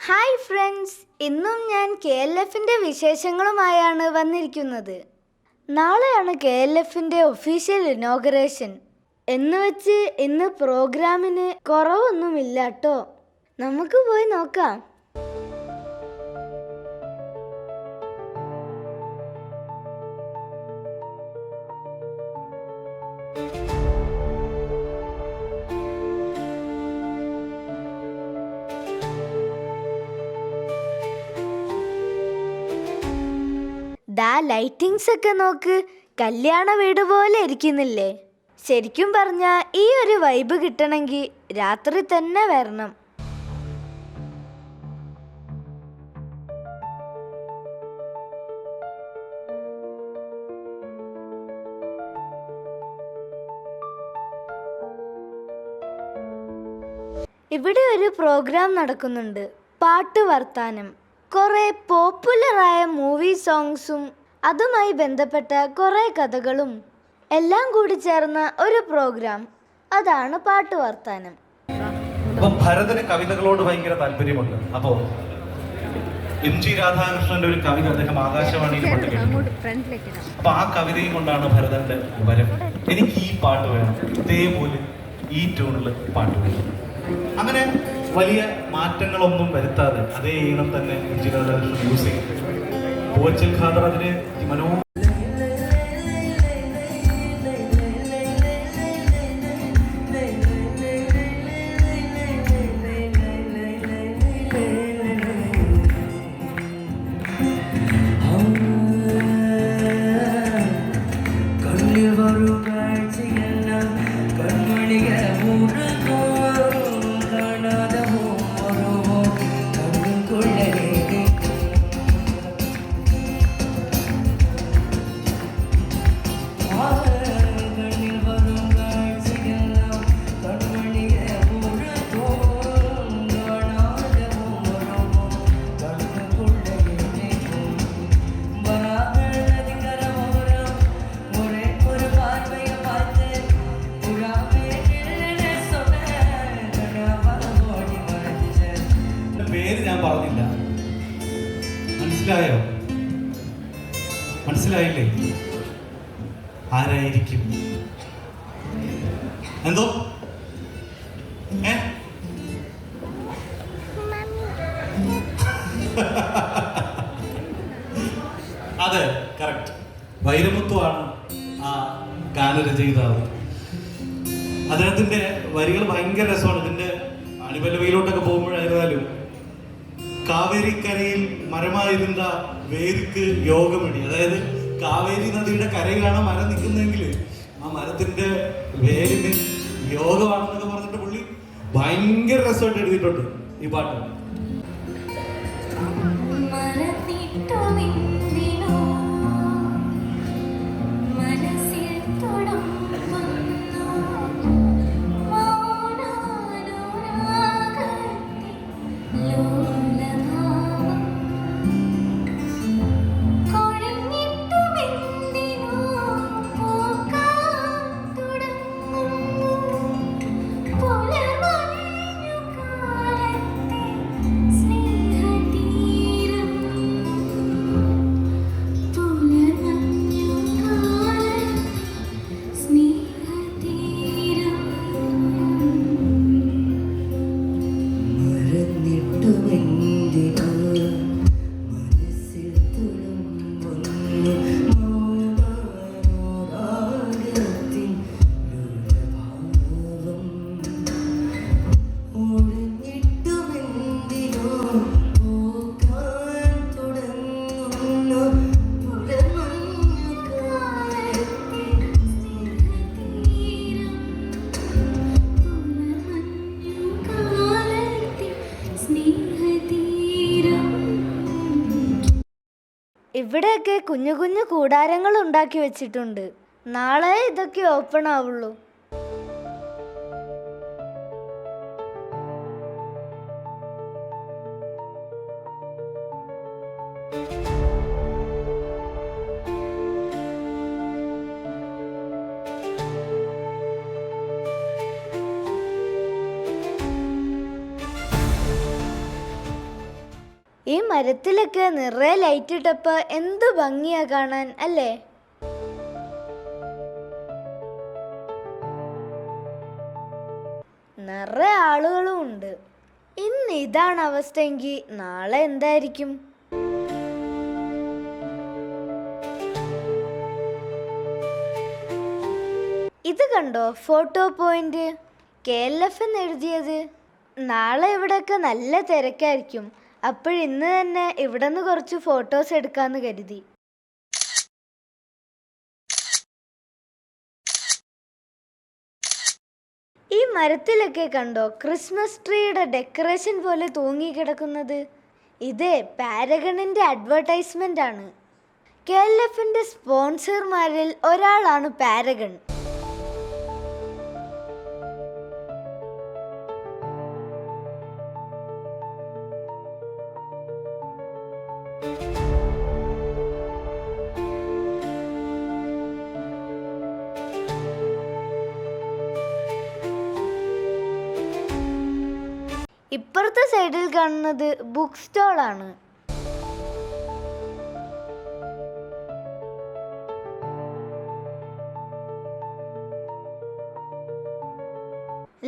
Hi friends, ഇന്നും ഞാൻ KLFിൻ്റെ വിശേഷങ്ങളുമായാണ് വന്നിരിക്കുന്നത്. നാളെയാണ് KLFിൻ്റെ ഒഫീഷ്യൽ ഇനോഗ്രേഷൻ. എന്നുവെച്ച് ഇന്ന് പ്രോഗ്രാമിന് കുറവൊന്നുമില്ല കേട്ടോ. നമുക്ക് പോയി നോക്കാം. ലൈറ്റിങ്സ് ഒക്കെ നോക്ക്, കല്യാണ വീട് പോലെ ഇരിക്കുന്നില്ലേ? ശരിക്കും പറഞ്ഞാൽ ഈ ഒരു വൈബ് കിട്ടണമെങ്കിൽ രാത്രി തന്നെ വരണം. ഇവിടെ ഒരു പ്രോഗ്രാം നടക്കുന്നുണ്ട്, പാട്ട് വർത്താനം. കുറേ പോപ്പുലറായ മൂവി സോങ്സും അതുമായി ബന്ധപ്പെട്ട കുറേ കഥകളും എല്ലാം കൂടി ചേർന്ന ഒരു പ്രോഗ്രാം. അതാണ് പാട്ട് വർത്താനം. ഭരതന് കവിതകളോട് ഭയങ്കര താല്പര്യമുണ്ട്. അപ്പോ MG രാധാകൃഷ്ണന്റെ ഒരു കവിത അദ്ദേഹം ആകാശവാണിയിൽ അപ്പൊ ആ കവിതയും കൊണ്ടാണ് ഭരതന്റെ വരവ്. എനിക്ക് ഈ പാട്ട് വേണം, ഇതേപോലെ ഈ ട്യൂണിൽ പാട്ട് വേണം. അങ്ങനെ വലിയ മാറ്റങ്ങളൊന്നും വരുത്താതെ അതേ ഈണം തന്നെ MG രാധാകൃഷ്ണൻ യൂസ് ചെയ്യും. പൂവച്ചൽ ഖാദർ അതിന് മനോ മനസ്സിലായോ? മനസ്സിലായില്ലേ? ആരായിരിക്കും? എന്തോ അതെ, കറക്റ്റ്. വൈരമുത്തുവാണ് ആ ഗാനരചയിതാവ്. അദ്ദേഹത്തിന്റെ വരികൾ ഭയങ്കര രസമാണ്. ഇതിന്റെ അണിപല്ലവിയിലോട്ടൊക്കെ പോകുമ്പോഴായിരുന്നാലും കാവേരിക്കരയിൽ മരമായിരുന്ന വേരിക്ക് യോഗമണി, അതായത് കാവേരി നദിയുടെ കരയിലാണ് മരം നിൽക്കുന്നതെങ്കിൽ ആ മരത്തിന്റെ വേരിന് യോഗമാണെന്നൊക്കെ പറഞ്ഞിട്ട് പുള്ളി ഭയങ്കര രസമായിട്ട് എഴുതിയിട്ടുണ്ട് ഈ പാട്ട്. ഇവിടെയൊക്കെ കുഞ്ഞു കുഞ്ഞു കൂടാരങ്ങൾ ഉണ്ടാക്കി വെച്ചിട്ടുണ്ട്. നാളെ ഇതൊക്കെ ഓപ്പൺ ആവുള്ളൂ. ഈ മരത്തിലൊക്കെ നിറയെ ലൈറ്റ് ഇട്ടപ്പോൾ എന്ത് ഭംഗിയാ കാണാൻ അല്ലേ? നിറയെ ആളുകളും ഉണ്ട്. ഇന്ന് ഇതാണ് അവസ്ഥയെങ്കിൽ നാളെ എന്തായിരിക്കും? ഇത് കണ്ടോ ഫോട്ടോ പോയിന്റ്, KLF എന്ന് എഴുതിയത്. നാളെ ഇവിടെയൊക്കെ നല്ല തിരക്കായിരിക്കും. അപ്പോഴിന്ന് തന്നെ ഇവിടെ നിന്ന് കുറച്ച് ഫോട്ടോസ് എടുക്കാമെന്ന് കരുതി. ഈ മരത്തിലൊക്കെ കണ്ടോ ക്രിസ്മസ് ട്രീയുടെ ഡെക്കറേഷൻ പോലെ തൂങ്ങിക്കിടക്കുന്നത്? ഇതേ പാരഗണിൻ്റെ അഡ്വർടൈസ്മെൻ്റ് ആണ്. KLFൻ്റെ സ്പോൺസർമാരിൽ ഒരാളാണ് പാരഗൺ. ഇപ്പുറത്തെ സൈഡിൽ കാണുന്നത് ബുക്ക് സ്റ്റോൾ ആണ്.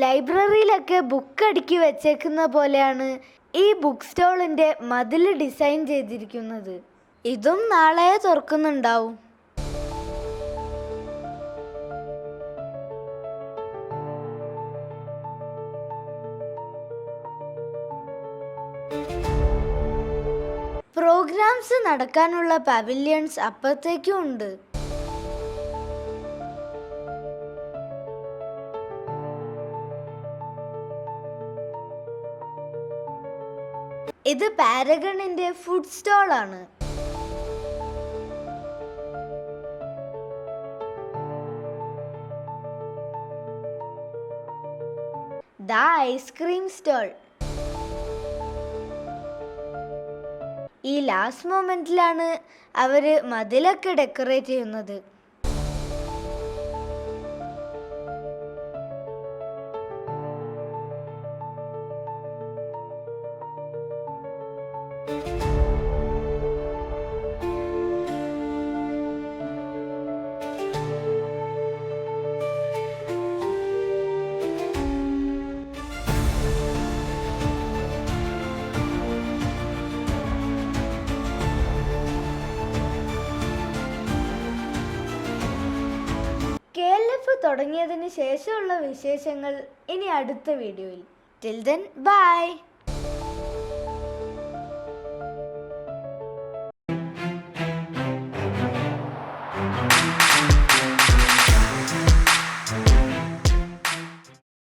ലൈബ്രറിയിലൊക്കെ ബുക്ക് അടുക്കി വെച്ചേക്കുന്ന പോലെയാണ് ഈ ബുക്ക് സ്റ്റോളിൻ്റെ മതിൽ ഡിസൈൻ ചെയ്തിരിക്കുന്നത്. ഇതും നാളെ തുറക്കുന്നുണ്ടാവും. പ്രോഗ്രാംസ് നടക്കാനുള്ള പവിലിയൻസ് അപ്പുറത്തേക്കും ഉണ്ട്. ഇത് പാരഗണിന്റെ ഫുഡ് സ്റ്റോൾ ആണ്. ദാ ഐസ്ക്രീം സ്റ്റോൾ. ഈ ലാസ്റ്റ് മൊമെന്റിലാണ് അവര് മതിലൊക്കെ ഡെക്കറേറ്റ് ചെയ്യുന്നത്. KLF തുടങ്ങിയതിന് ശേഷമുള്ള വിശേഷങ്ങൾ ഇനി അടുത്ത വീഡിയോയിൽ. Till then bye.